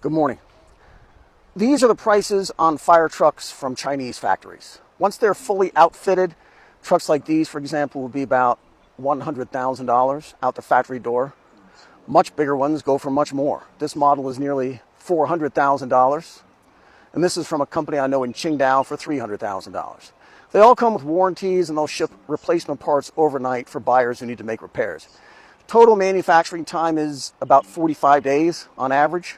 Good morning. These are the prices on fire trucks from Chinese factories. Once they're fully outfitted, trucks like these, for example, will be about $100,000 out the factory door. Much bigger ones go for much more. This model is nearly $400,000, and this is from a company I know in Qingdao for $300,000. They all come with warranties, and they'll ship replacement parts overnight for buyers who need to make repairs. Total manufacturing time is about 45 days on average.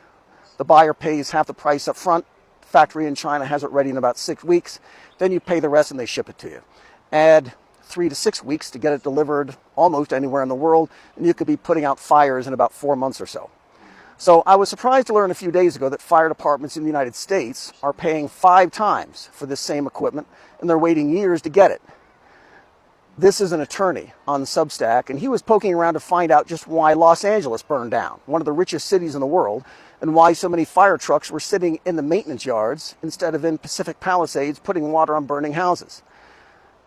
The buyer pays half the price up front. The factory in China has it ready in about 6 weeks. Then you pay the rest and they ship it to you. Add 3 to 6 weeks to get it delivered almost anywhere in the world, and you could be putting out fires in about 4 months or so. So I was surprised to learn a few days ago that fire departments in the United States are paying 5 times for this same equipment, and they're waiting years to get it. This is an attorney on Substack, and he was poking around to find out just why Los Angeles burned down, one of the richest cities in the world, and why so many fire trucks were sitting in the maintenance yards instead of in Pacific Palisades putting water on burning houses.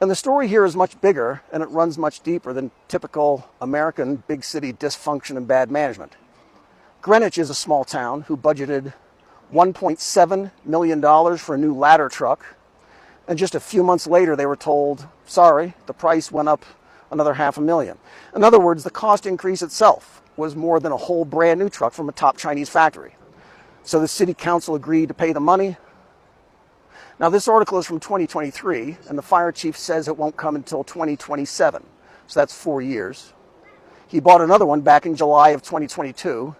And the story here is much bigger, and it runs much deeper than typical American big city dysfunction and bad management. Greenwich is a small town who budgeted $1.7 million for a new ladder truck, and just a few months later they were told, sorry, the price went up another $500,000. In other words, the cost increase itself was more than a whole brand new truck from a top Chinese factory. So the city council agreed to pay the money. Now this article is from 2023, and the fire chief says it won't come until 2027. So that's 4 years. He bought another one back in July of 2022,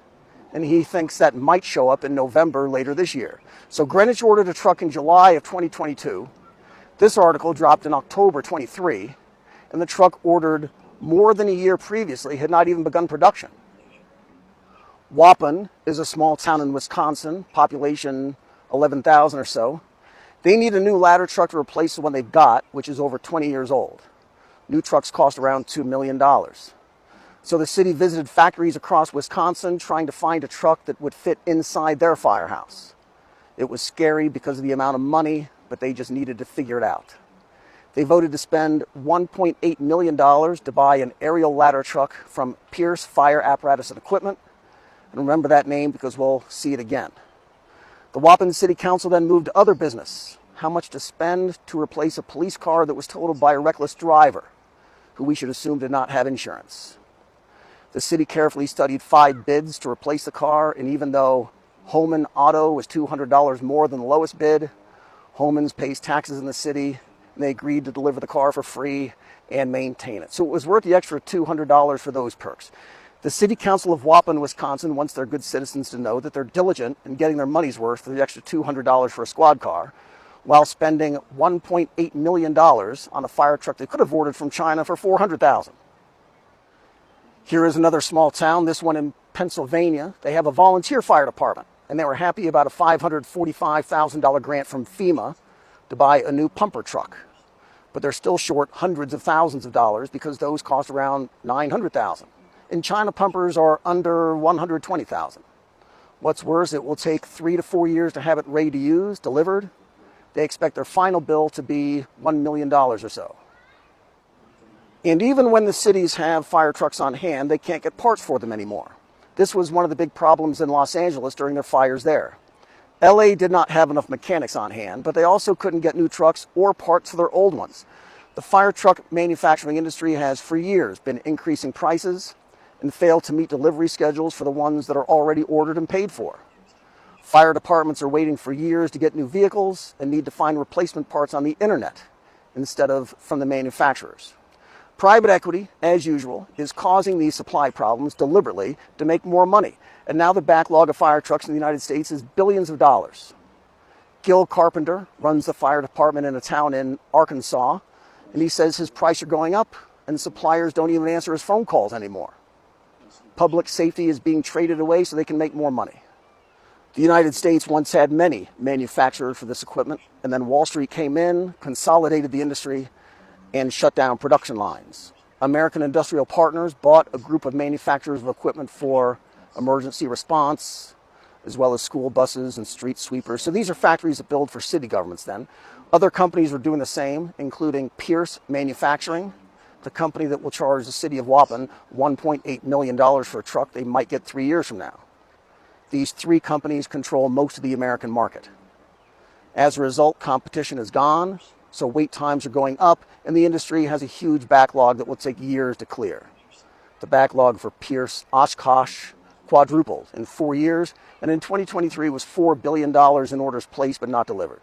and he thinks that might show up in November later this year. So Greenwich ordered a truck in July of 2022. This article dropped in October 23, and the truck ordered more than a year previously had not even begun production. Waupun is a small town in Wisconsin, population 11,000 or so. They need a new ladder truck to replace the one they've got, which is over 20 years old. New trucks cost around $2 million. So the city visited factories across Wisconsin trying to find a truck that would fit inside their firehouse. It was scary because of the amount of money, but they just needed to figure it out. They voted to spend $1.8 million to buy an aerial ladder truck from Pierce Fire Apparatus and Equipment. And remember that name because we'll see it again. The Waupun City Council then moved to other business. How much to spend to replace a police car that was totaled by a reckless driver, who we should assume did not have insurance. The city carefully studied 5 bids to replace the car, and even though Holman Auto was $200 more than the lowest bid, Holman's pays taxes in the city, and they agreed to deliver the car for free and maintain it. So it was worth the extra $200 for those perks. The City Council of Waupun, Wisconsin wants their good citizens to know that they're diligent in getting their money's worth for the extra $200 for a squad car, while spending $1.8 million on a fire truck they could have ordered from China for $400,000. Here is another small town, this one in Pennsylvania. They have a volunteer fire department, and they were happy about a $545,000 grant from FEMA to buy a new pumper truck. But they're still short hundreds of thousands of dollars because those cost around $900,000. In China, pumpers are under $120,000. What's worse, it will take 3 to 4 years to have it ready to use, delivered. They expect their final bill to be $1 million or so. And even when the cities have fire trucks on hand, they can't get parts for them anymore. This was one of the big problems in Los Angeles during their fires there. LA did not have enough mechanics on hand, but they also couldn't get new trucks or parts for their old ones. The fire truck manufacturing industry has for years been increasing prices and failed to meet delivery schedules for the ones that are already ordered and paid for. Fire departments are waiting for years to get new vehicles and need to find replacement parts on the internet instead of from the manufacturers. Private equity, as usual, is causing these supply problems deliberately to make more money. And now the backlog of fire trucks in the United States is billions of dollars. Gil Carpenter runs the fire department in a town in Arkansas, and he says his prices are going up and suppliers don't even answer his phone calls anymore. Public safety is being traded away so they can make more money. The United States once had many manufacturers for this equipment, and then Wall Street came in, consolidated the industry, and shut down production lines. American Industrial Partners bought a group of manufacturers of equipment for emergency response, as well as school buses and street sweepers. So these are factories that build for city governments then. Other companies are doing the same, including Pierce Manufacturing, the company that will charge the city of Waupun $1.8 million for a truck they might get 3 years from now. These three companies control most of the American market. As a result, competition is gone, so wait times are going up, and the industry has a huge backlog that will take years to clear. The backlog for Pierce Oshkosh quadrupled in 4 years, and in 2023 was $4 billion in orders placed but not delivered.